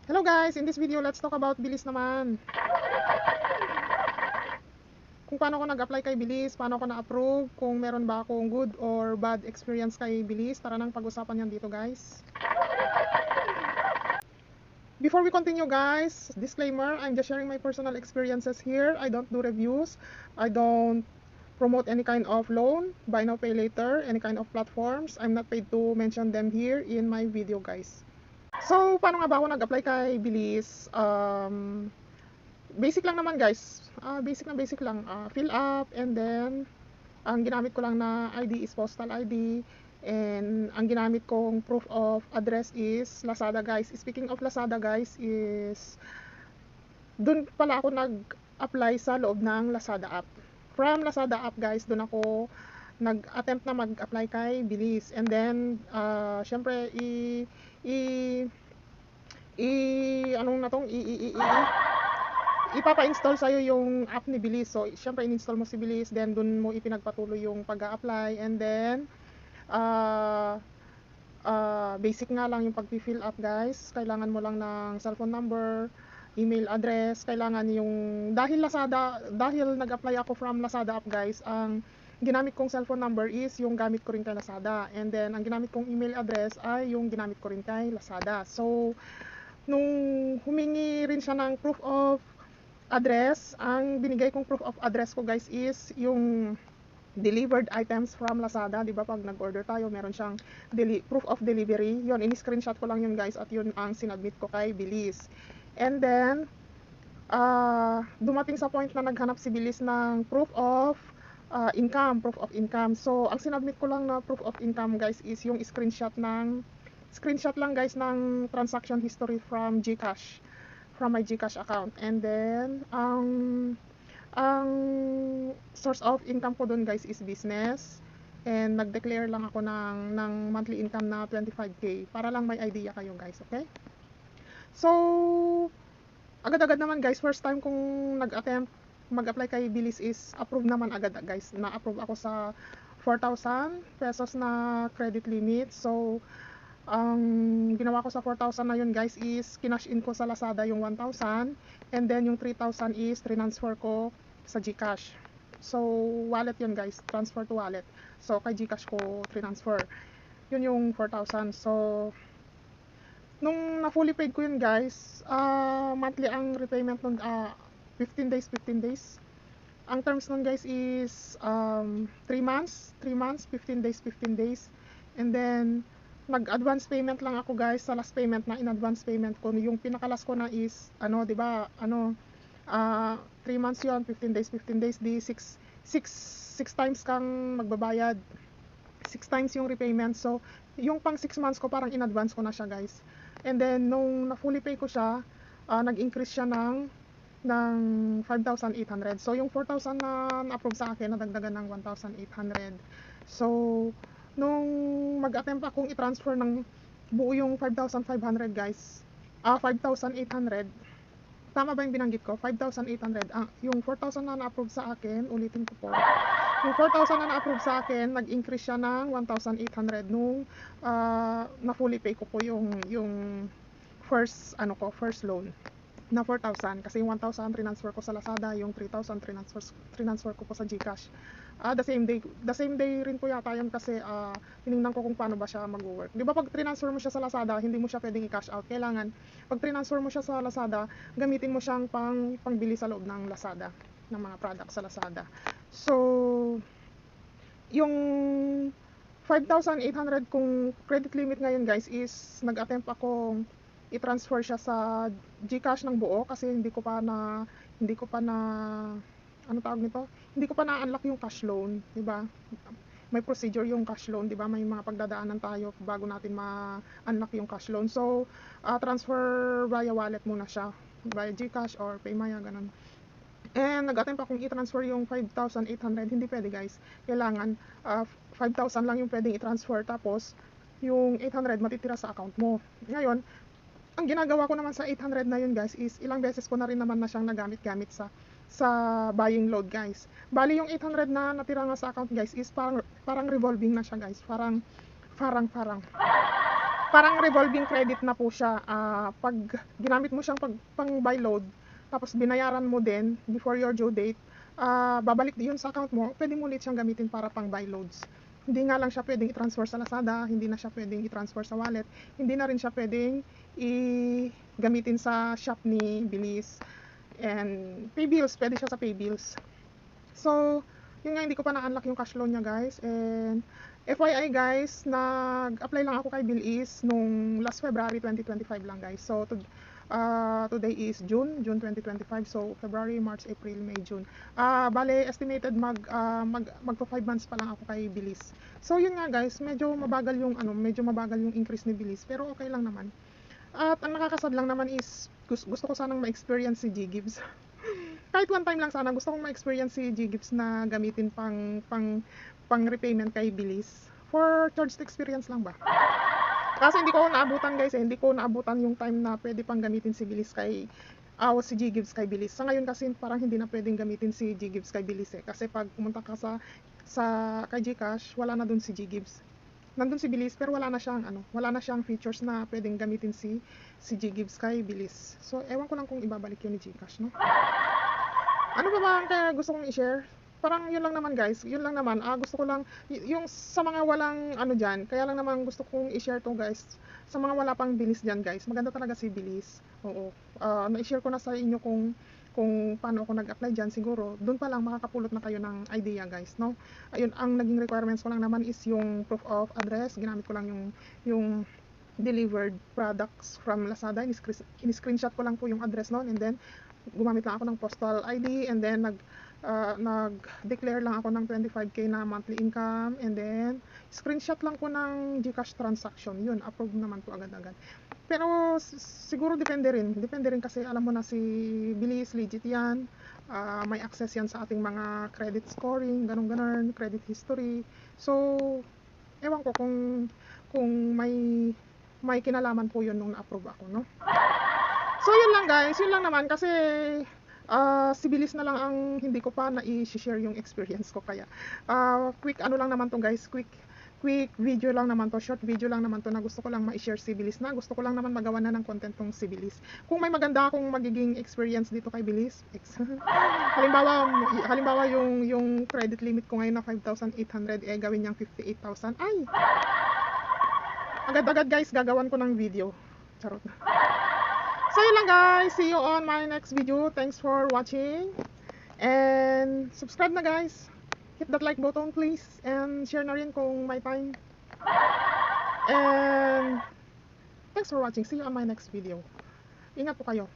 Hello guys, in this video let's talk about Bilis naman. Kung paano ako nag-apply kay Bilis, paano ako na-approve, kung meron ba akong good or bad experience kay Bilis. Tara nang pag-usapan yan dito guys. Before we continue guys, disclaimer, I'm just sharing my personal experiences here. I don't do reviews. I don't promote any kind of loan, buy now pay later, any kind of platforms. I'm not paid to mention them here in my video guys. So, paano nga ba ako nag-apply kay Bilis? Basic lang naman guys. Basic lang. Fill up and then ang ginamit ko lang na ID is postal ID and ang ginamit kong proof of address is Lazada guys. Speaking of Lazada guys is dun pala ako nag-apply sa loob ng Lazada app. From Lazada app guys, dun ako nag-attempt na mag-apply kay Bilis. And then syempre ipapa-install sa'yo yung app ni Bilis. So, syempre, in-install mo si Bilis, then dun mo ipinagpatuloy yung pag-a-apply, and then, basic nga lang yung pag-fill up, guys. Kailangan mo lang ng cellphone number, email address, kailangan yung, dahil nag-apply ako from Lazada app, guys, ang ginamit kong cellphone number is yung gamit ko rin kay Lazada, and then, ang ginamit kong email address ay yung ginamit ko rin kay Lazada. So, nung humingi rin siya ng proof of address, ang binigay kong proof of address ko guys is yung delivered items from Lazada. Diba pag nag-order tayo, meron siyang proof of delivery. Yun, in-screenshot ko lang yun guys, at yun ang sinubmit ko kay Bilis. And then, dumating sa point na naghanap si Bilis ng proof of income. So, ang sinubmit ko lang na proof of income guys is yung screenshot lang guys ng transaction history from GCash, from my GCash account. And then ang source of income ko doon guys is business, and nag-declare lang ako ng monthly income na 25k para lang may idea kayo guys, okay? So agad-agad naman guys, first time kong nag-attempt mag-apply kay Bilis is approve naman agad guys. Na-approve ako sa 4,000 pesos na credit limit. So ang ginawa ko sa 4,000 na yun guys is kinash in ko sa Lazada yung 1,000, and then yung 3,000 is transfer ko sa GCash. So wallet yun guys, transfer to wallet. So kay GCash ko transfer. Yun yung 4,000. So nung na fully paid ko yun guys, monthly ang repayment nun, 15 days. Ang terms nun guys is 3 months, 15 days. And then nag-advance payment lang ako guys. Sa last payment na in-advance payment ko, yung pinakalas ko na is 'di ba? 3 months 'yon, 15 days, di 6 times kang magbabayad. 6 times yung repayment. So, yung pang 6 months ko parang in-advance ko na siya guys. And then nung na-fully pay ko siya, nag-increase siya ng 5,800. So, yung 4,000 na na-approve sa akin, nadagdagan ng 1,800. So, nung mag-attempt akong i-transfer ng buo yung 5,500 guys, 5,800, tama ba yung binanggit ko? 5,800. Yung 4,000 na na-approve sa akin, ulitin ko po, yung 4,000 na na-approve sa akin, nag-increase siya ng 1,800 nung na-fully pay ko po yung first loan na 4,000, kasi yung 1,000 transfer ko sa Lazada, yung 3,000 transfer ko po sa GCash. The same day rin po yata yun, kasi tinignan ko kung paano ba siya mag-work. Di ba pag transfer mo siya sa Lazada, hindi mo siya pwedeng i-cash out. Kailangan pag transfer mo siya sa Lazada, gamitin mo siyang pangbili sa loob ng Lazada, ng mga products sa Lazada. So yung 5,800 kung credit limit ngayon guys is nag-attempt akong i-transfer siya sa GCash ng buo, kasi hindi ko pa na ano tawag nito? Hindi ko pa na-unlock yung cash loan, 'di ba? May procedure yung cash loan, 'di ba? May mga pagdadaanan tayo bago natin ma-unlock yung cash loan. So, transfer via wallet muna siya, via GCash or Paymaya, ganun. And nag-attempt akong i-transfer yung 5,800, hindi pwede guys. Kailangan 5,000 lang yung pwedeng i-transfer, tapos yung 800 matitira sa account mo. Ngayon, ang ginagawa ko naman sa 800 na yun guys is ilang beses ko na rin naman na siyang nagamit-gamit sa buying load guys. Bali yung 800 na natira nga sa account guys is parang revolving na siya guys. Parang parang revolving credit na po siya. Pag ginamit mo siyang pang buy load, tapos binayaran mo din before your due date, babalik yun sa account mo, pwede mo ulit siyang gamitin para pang buy loads. Hindi nga lang siya pwedeng i-transfer sa Lazada, hindi na siya pwedeng i-transfer sa wallet, hindi na rin siya pwedeng i-gamitin sa shop ni Bilis. And pay bills, pwede siya sa pay bills. So, yun nga, hindi ko pa na-unlock yung cash loan niya, guys. And FYI, guys, nag-apply lang ako kay Bilis nung last February 2025 lang, guys. So, today is June 2025. So, February, March, April, May, June. Bale, estimated magpa 5 months pa lang ako kay Bilis. So, yun nga, guys, medyo mabagal yung increase ni Bilis, pero okay lang naman. At ang nakakasad lang naman is gusto ko sanang ma-experience si G-Gibbs. Kahit one time lang sana, gusto kong ma-experience si G-Gibbs na gamitin pang repayment kay Bilis. For charged experience lang ba? Kasi hindi ko naabutan, guys, hindi ko naabutan yung time na pwede pang gamitin si Bilis si G-Gibbs kay Bilis. Sa ngayon kasi parang hindi na pwedeng gamitin si G-Gibbs kay Bilis eh. Kasi pag pumunta ka kay Gcash, wala na dun si G-Gibbs. Nandun si Bilis pero wala na siyang features na pwedeng gamitin si G-Gibbs kay Bilis. So ewan ko lang kung ibabalik yun ni Gcash, no? Ano ba ang kaya gusto kong i-share? Parang yun lang naman, guys. Yun lang naman. Gusto ko lang yung sa mga walang diyan. Kaya lang naman gusto kong i-share to, guys. Sa mga wala pang Bilis diyan, guys. Maganda talaga si Bilis. Oo. Na-share ko na sa inyo kung paano ako nag-apply diyan, siguro doon pa lang makakapulot na kayo ng idea, guys, no? Ayun, ang naging requirements ko lang naman is yung proof of address. Ginamit ko lang yung delivered products from Lazada. In-screenshot ko lang po yung address noon, and then gumamit lang ako ng postal ID, and then nag-declare lang ako ng 25k na monthly income, and then screenshot lang po ng Gcash transaction. Yun, approve naman po agad-agad. Pero siguro depende rin kasi alam mo na si Bilis, legit yan. May access yan sa ating mga credit scoring, ganun, credit history. So, ewan ko kung may kinalaman po yun nung na-approve ako, no? So, yun lang, guys. Yun lang naman kasi si Bilis na lang ang hindi ko pa na-i-share yung experience ko. Kaya, quick ano lang naman to, guys. Quick video lang naman to. Short video lang naman to na gusto ko lang ma-share si Bilis na. Gusto ko lang naman magawa na ng content tong si Bilis. Kung may maganda akong magiging experience dito kay Bilis, halimbawa yung credit limit ko ngayon na 5,800, gawin niyang 58,000. Ay! Agad-agad, guys, gagawan ko ng video. Charot. So yun lang, guys. See you on my next video. Thanks for watching. And subscribe na, guys. Hit that like button, please. And share na rin kung may time. And thanks for watching. See you on my next video. Ingat po kayo.